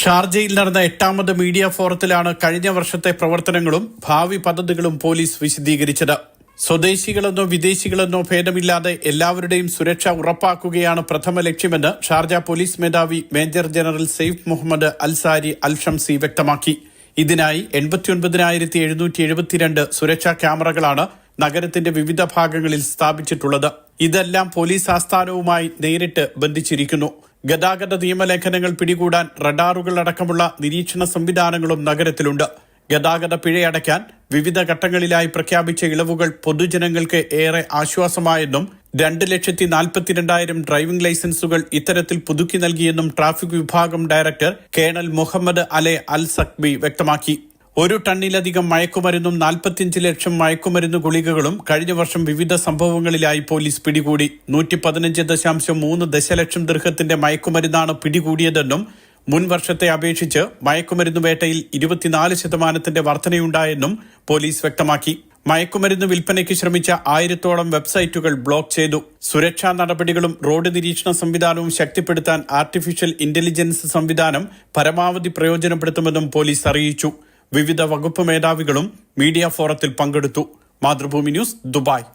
ഷാർജയിൽ നടന്ന 8ാമത് മീഡിയ ഫോറത്തിലാണ് കഴിഞ്ഞ വർഷത്തെ പ്രവർത്തനങ്ങളും ഭാവി പദ്ധതികളും പോലീസ് വിശദീകരിച്ചത്. സ്വദേശികളെന്നോ വിദേശികളെന്നോ ഭേദമില്ലാതെ എല്ലാവരുടെയും സുരക്ഷ ഉറപ്പാക്കുകയാണ് പ്രഥമ ലക്ഷ്യമെന്ന് ഷാർജ പോലീസ് മേധാവി major general Saif Mohammed Alsari Alshamsi വ്യക്തമാക്കി. ഇതിനായി 89,772 സുരക്ഷാ ക്യാമറകളാണ് നഗരത്തിന്റെ വിവിധ ഭാഗങ്ങളിൽ സ്ഥാപിച്ചിട്ടുള്ളത്. ഇതെല്ലാം പോലീസ് ആസ്ഥാനവുമായി നേരിട്ട് ബന്ധിച്ചിരിക്കുന്നു. ഗതാഗത നിയമലംഘനങ്ങൾ പിടികൂടാൻ റഡാറുകൾ അടക്കമുള്ള നിരീക്ഷണ സംവിധാനങ്ങളും നഗരത്തിലുണ്ട്. ഗതാഗത പിഴയടയ്ക്കാൻ വിവിധ ഘട്ടങ്ങളിലായി പ്രഖ്യാപിച്ച ഇളവുകൾ പൊതുജനങ്ങൾക്ക് ഏറെ ആശ്വാസമായെന്നും 2,42,000 ഡ്രൈവിംഗ് ലൈസൻസുകൾ ഇത്തരത്തിൽ പുതുക്കി നൽകിയെന്നും ട്രാഫിക് വിഭാഗം ഡയറക്ടർ കേണൽ മുഹമ്മദ് അലെ അൽ സക്ബി വ്യക്തമാക്കി. 1 ടണ്ണിലധികം മയക്കുമരുന്നും 45 ലക്ഷം മയക്കുമരുന്ന് ഗുളികകളും കഴിഞ്ഞ വർഷം വിവിധ സംഭവങ്ങളിലായി പോലീസ് പിടികൂടി. 115.3 ദശലക്ഷം ദിർഹത്തിന്റെ മയക്കുമരുന്നാണ് പിടികൂടിയതെന്നും മുൻ വർഷത്തെ അപേക്ഷിച്ച് മയക്കുമരുന്ന് വേട്ടയിൽ 24% വർധനയുണ്ടായെന്നും പോലീസ് വ്യക്തമാക്കി. മയക്കുമരുന്ന് വിൽപ്പനയ്ക്ക് ശ്രമിച്ച 1000-ഓളം വെബ്സൈറ്റുകൾ ബ്ലോക്ക് ചെയ്തു. സുരക്ഷാ നടപടികളും റോഡ് നിരീക്ഷണ സംവിധാനവും ശക്തിപ്പെടുത്താൻ ആർട്ടിഫിഷ്യൽ ഇന്റലിജൻസ് സംവിധാനം പരമാവധി പ്രയോജനപ്പെടുത്തുമെന്നും പോലീസ് അറിയിച്ചു. വിവിധ വകുപ്പ് മേധാവികളും മീഡിയ ഫോറത്തിൽ പങ്കെടുത്തു. Mathrubhumi news, Dubai.